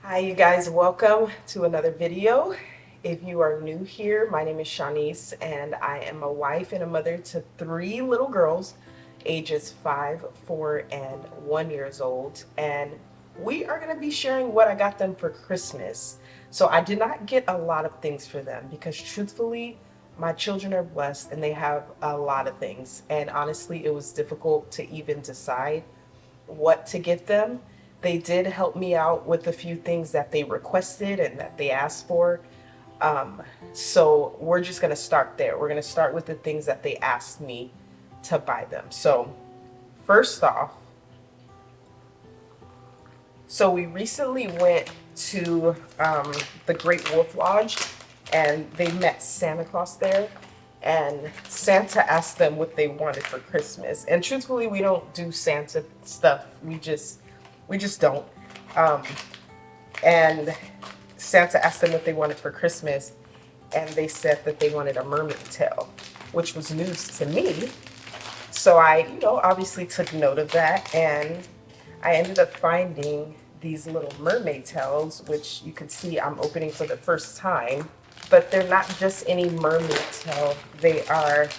Hi, you guys. Welcome to another video. If you are new here, my name is Shanice, and I am a wife and a mother to three little girls, ages 5, 4, and 1 years old. And we are going to be sharing what I got them for Christmas. So I did not get a lot of things for them because truthfully, my children are blessed and they have a lot of things. And honestly, it was difficult to even decide what to get them. They did help me out with a few things that they requested and that they asked for. Um, so we're just going to start there. We're going to start with the things that they asked me to buy them. So first off, so we recently went to the Great Wolf Lodge and they met Santa Claus there. And Santa asked them what they wanted for Christmas. And truthfully, we don't do Santa stuff. We just don't. Um, and Santa asked them what they wanted for Christmas, and they said that they wanted a mermaid tail, which was news to me. So I, obviously took note of that, and I ended up finding these little mermaid tails, which you can see I'm opening for the first time. But they're not just any mermaid tail, they are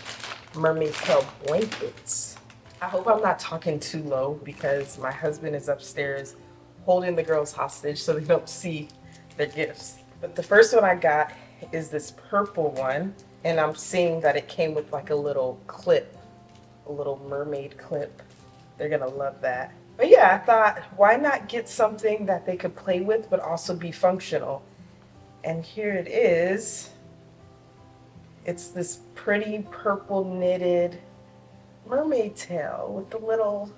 mermaid tail blankets. I hope I'm not talking too low because my husband is upstairs holding the girls hostage so they don't see their gifts. But the first one I got is this purple one, and I'm seeing that it came with like a little clip, a little mermaid clip. They're gonna love that. But yeah, I thought, why not get something that they could play with but also be functional? And here it is. It's this pretty purple knitted mermaid tail with the little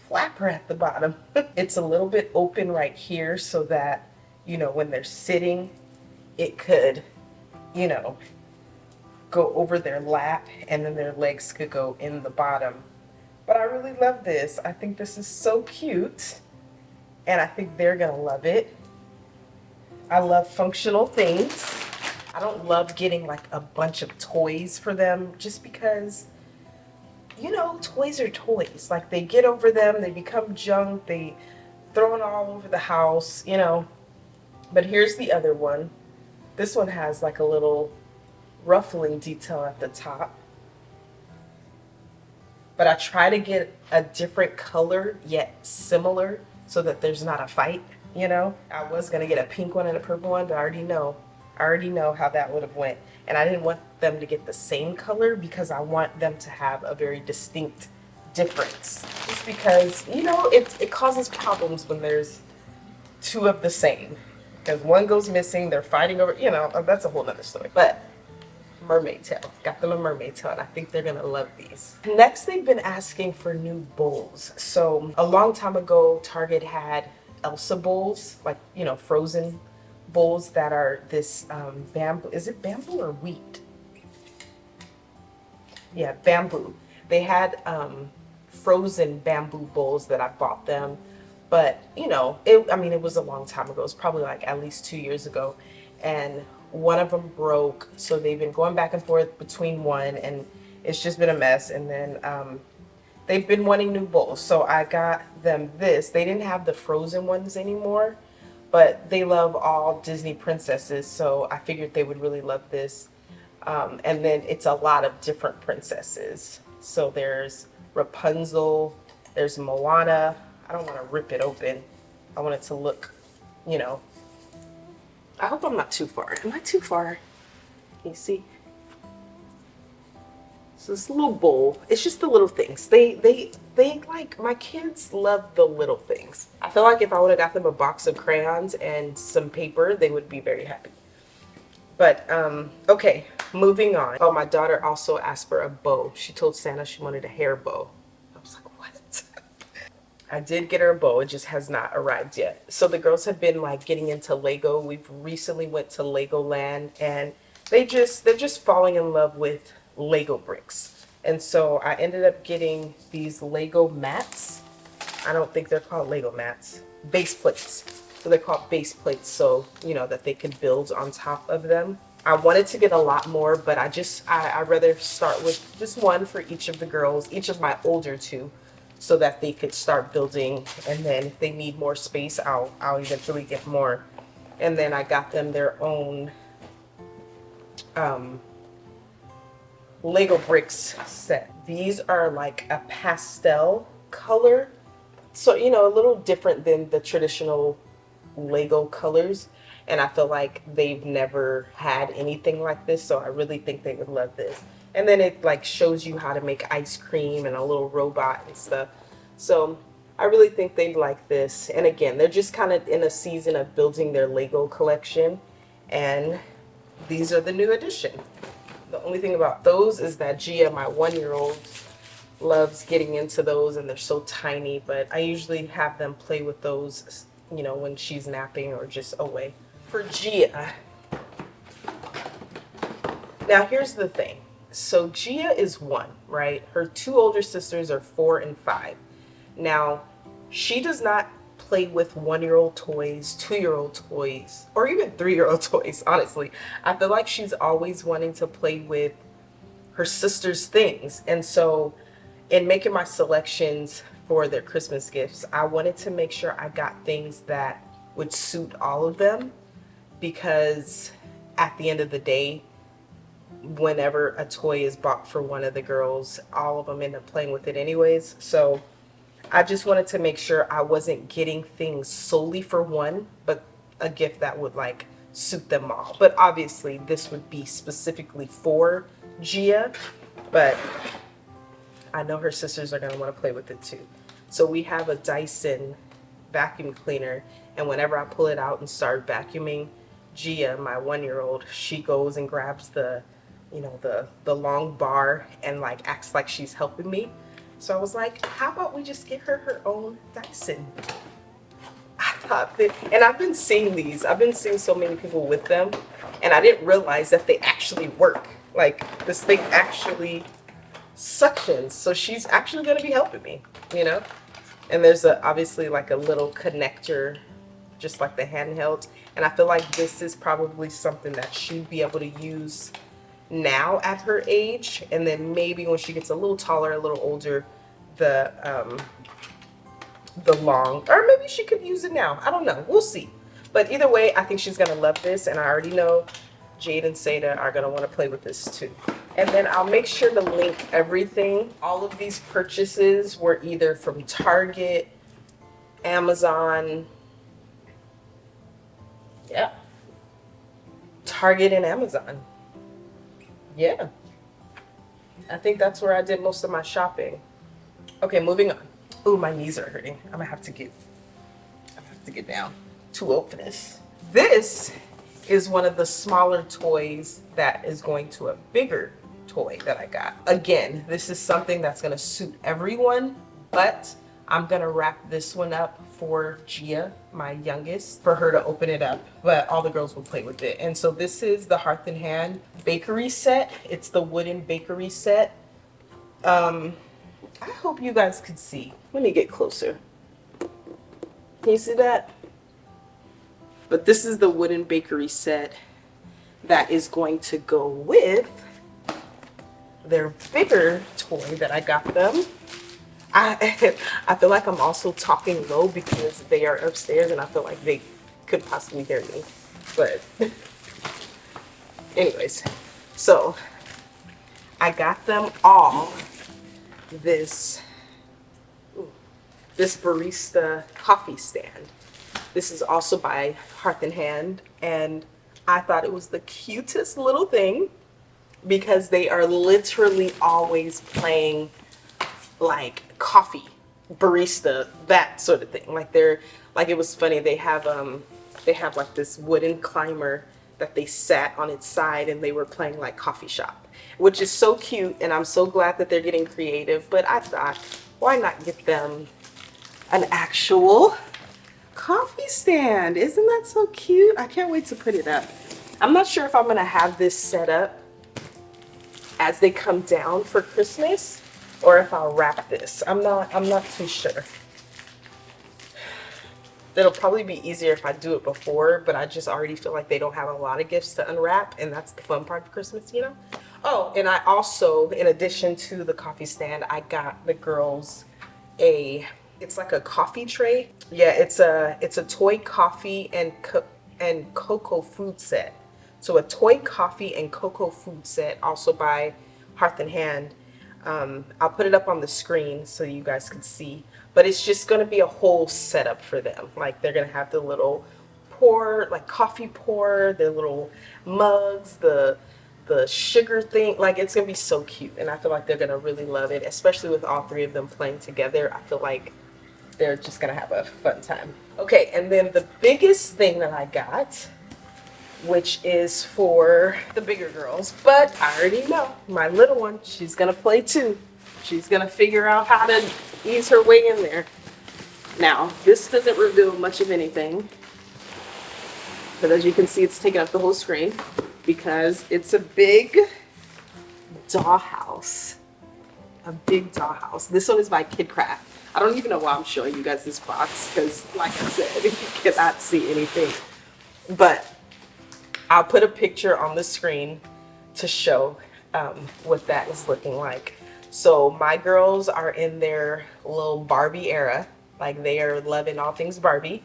flapper at the bottom. It's a little bit open right here so that, when they're sitting, it could, you know, go over their lap and then their legs could go in the bottom. But I really love this. I think this is so cute and I think they're gonna love it. I love functional things. I don't love getting like a bunch of toys for them just because, toys are toys. Like they get over them, they become junk, they throw it all over the house. But here's the other one. This one has like a little ruffling detail at the top. But I try to get a different color yet similar so that there's not a fight. I was gonna get a pink one and a purple one, but I already know how that would have went. And I didn't want them to get the same color because I want them to have a very distinct difference. Just because, it causes problems when there's two of the same. Because one goes missing, they're fighting over, that's a whole nother story. But mermaid tail. Got them a mermaid tail, and I think they're gonna love these. Next, they've been asking for new bowls. So a long time ago, Target had Elsa bowls, like, frozen bowls that are this bamboo. Is it bamboo or wheat? Yeah, bamboo. They had frozen bamboo bowls that I bought them. But, it was a long time ago. It was probably like at least 2 years ago. And one of them broke. So they've been going back and forth between one, and it's just been a mess. And then they've been wanting new bowls. So I got them this. They didn't have the frozen ones anymore, but they love all Disney princesses. So I figured they would really love this. And then it's a lot of different princesses. So there's Rapunzel, there's Moana. I don't want to rip it open. I want it to look, I hope I'm not too far. Am I too far? Can you see? So this little bowl, it's just the little things. They like, my kids love the little things. I feel like if I would have got them a box of crayons and some paper, they would be very happy. But, okay, moving on. Oh, my daughter also asked for a bow. She told Santa she wanted a hair bow. I was like, what? I did get her a bow. It just has not arrived yet. So the girls have been like getting into Lego. We've recently went to Legoland, and they're just falling in love with Lego bricks. And so I ended up getting these Lego mats. I don't think they're called Lego mats. Base plates. So they're called base plates, so that they can build on top of them. I wanted to get a lot more, but I'd rather start with just one for each of the girls, each of my older two. so that they could start building. And then if they need more space, I'll eventually get more. And then I got them their own Lego bricks set. These are like a pastel color, so you know, a little different than the traditional Lego colors. And I feel like they've never had anything like this, so I really think they would love this. And then it like shows you how to make ice cream and a little robot and stuff. So I really think they'd like this. And again, they're just kind of in a season of building their Lego collection, and these are the new addition. The only thing about those is that Gia, my 1-year-old, loves getting into those, and they're so tiny, but I usually have them play with those, you know, when she's napping or just away. For Gia, now here's the thing. So Gia is 1, right? Her 2 older sisters are 4 and 5. Now, she does not play with 1-year-old toys, 2-year-old toys, or even 3-year-old toys, honestly. I feel like she's always wanting to play with her sister's things. And so in making my selections for their Christmas gifts, I wanted to make sure I got things that would suit all of them, because at the end of the day, whenever a toy is bought for one of the girls, all of them end up playing with it anyways. So I just wanted to make sure I wasn't getting things solely for one, but a gift that would like suit them all. But obviously this would be specifically for Gia, but I know her sisters are going to want to play with it too. So we have a Dyson vacuum cleaner, and whenever I pull it out and start vacuuming, Gia, my 1-year-old, she goes and grabs the, you know, the long bar and like acts like she's helping me. So I was like, how about we just get her own Dyson? I thought that, and I've been seeing these. I've been seeing so many people with them, and I didn't realize that they actually work. Like, this thing actually suctions. So she's actually going to be helping me, you know? And there's obviously like a little connector, just like the handheld. And I feel like this is probably something that she'd be able to use now at her age, and then maybe when she gets a little taller, a little older, the long, or maybe she could use it now. I don't know. We'll see. But either way, I think she's gonna love this, and I already know Jade and Seda are gonna want to play with this too. And then I'll make sure to link everything. All of these purchases were either from Target, Amazon, yeah, Target and Amazon. Yeah, I think that's where I did most of my shopping. Okay, moving on. Ooh, my knees are hurting. I'm gonna have to get down to open this. This is one of the smaller toys that is going to a bigger toy that I got. Again, this is something that's gonna suit everyone, but I'm gonna wrap this one up for Gia, my youngest, for her to open it up, but all the girls will play with it. And so this is the Hearth and Hand bakery set. It's the wooden bakery set. I hope you guys could see. Let me get closer. Can you see that? But this is the wooden bakery set that is going to go with their bigger toy that I got them. I feel like I'm also talking low because they are upstairs and I feel like they could possibly hear me. But anyways, so I got them all this barista coffee stand. This is also by Hearth and Hand, and I thought it was the cutest little thing because they are literally always playing like coffee, barista, that sort of thing. Like it was funny. They have like this wooden climber that they sat on its side and they were playing like coffee shop, which is so cute, and I'm so glad that they're getting creative. But I thought, why not get them an actual coffee stand? Isn't that so cute? I can't wait to put it up. I'm not sure if I'm gonna have this set up as they come down for Christmas or if I'll wrap this. I'm not too sure. It'll probably be easier if I do it before, but I just already feel like they don't have a lot of gifts to unwrap, and that's the fun part of Christmas, you know? Oh, and I also, in addition to the coffee stand, I got the girls it's like a coffee tray. Yeah, it's a toy coffee and cocoa food set. So a toy coffee and cocoa food set, also by Hearth and Hand. I'll put it up on the screen so you guys can see. But it's just gonna be a whole setup for them. Like they're gonna have the little pour, like coffee pour, their little mugs, the sugar thing. Like it's gonna be so cute, and I feel like they're gonna really love it, especially with all three of them playing together. I feel like they're just gonna have a fun time. Okay, and then the biggest thing that I got, which is for the bigger girls, but I already know my little one, she's gonna play too. She's gonna figure out how to ease her way in there. Now, this doesn't reveal much of anything, but as you can see, it's taking up the whole screen because it's a big dollhouse. A big dollhouse. This one is by Kidcraft. I don't even know why I'm showing you guys this box because, like I said, you cannot see anything. But I'll put a picture on the screen to show what that is looking like. So my girls are in their little Barbie era. Like they are loving all things Barbie.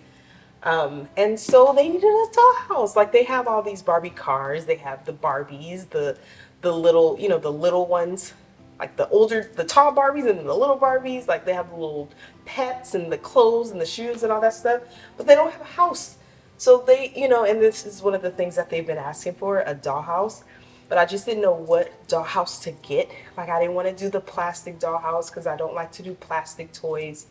And so they needed a dollhouse. Like they have all these Barbie cars. They have the Barbies, the little, you know, the little ones, like the tall Barbies and the little Barbies. Like they have the little pets and the clothes and the shoes and all that stuff, but they don't have a house. So they, you know, and this is one of the things that they've been asking for, a dollhouse. But I just didn't know what dollhouse to get. Like I didn't want to do the plastic dollhouse because I don't like to do plastic toys.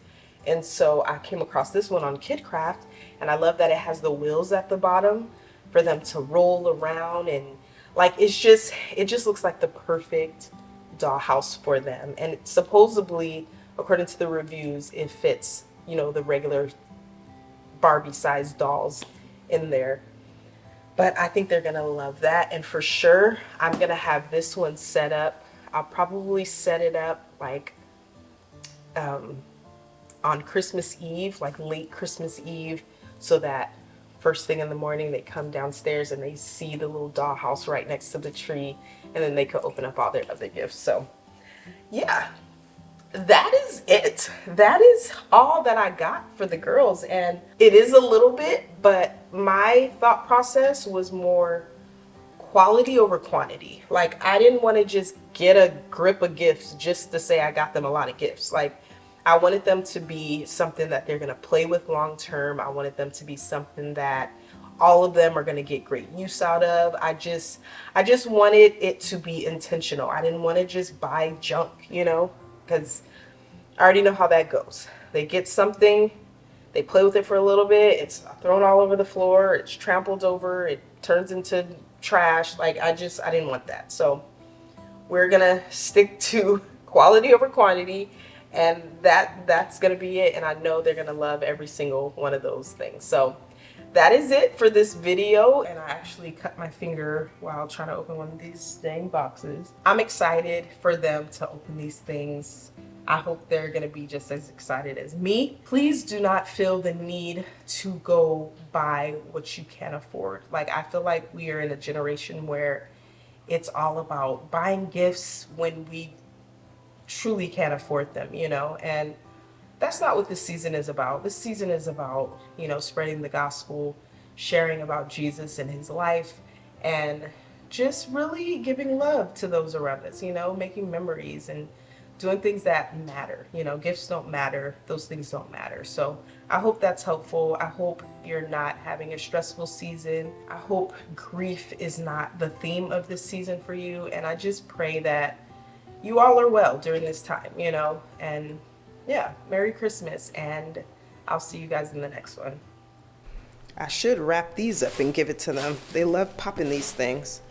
And so I came across this one on Kidcraft, and I love that it has the wheels at the bottom for them to roll around, and like it just looks like the perfect dollhouse for them. And supposedly, according to the reviews, it fits, you know, the regular Barbie sized dolls in there. But I think they're gonna love that, and for sure I'm gonna have this one set up. I'll probably set it up like on Christmas Eve, like late Christmas Eve, so that first thing in the morning they come downstairs and they see the little dollhouse right next to the tree, and then they can open up all their other gifts. So yeah, that is it. That is all that I got for the girls, and it is a little bit, but my thought process was more quality over quantity. Like I didn't want to just get a grip of gifts just to say I got them a lot of gifts. Like I wanted them to be something that they're going to play with long term. I wanted them to be something that all of them are going to get great use out of. I just wanted it to be intentional. I didn't want to just buy junk, you know, because I already know how that goes. They get something, they play with it for a little bit, it's thrown all over the floor, it's trampled over, it turns into trash. Like I didn't want that. So we're gonna stick to quality over quantity, and that's gonna be it. And I know they're gonna love every single one of those things. So that is it for this video. And I actually cut my finger while trying to open one of these dang boxes. I'm excited for them to open these things. I hope they're gonna be just as excited as me. Please do not feel the need to go buy what you can't afford. Like I feel like we are in a generation where it's all about buying gifts when we truly can't afford them, you know, and that's not what this season is about. This season is about, you know, spreading the gospel, sharing about Jesus and his life, and just really giving love to those around us, you know, making memories and doing things that matter. You know, gifts don't matter, those things don't matter. So I hope that's helpful. I hope you're not having a stressful season. I hope grief is not the theme of this season for you, and I just pray that you all are well during this time, you know, and yeah, Merry Christmas, and I'll see you guys in the next one. I should wrap these up and give it to them. They love popping these things.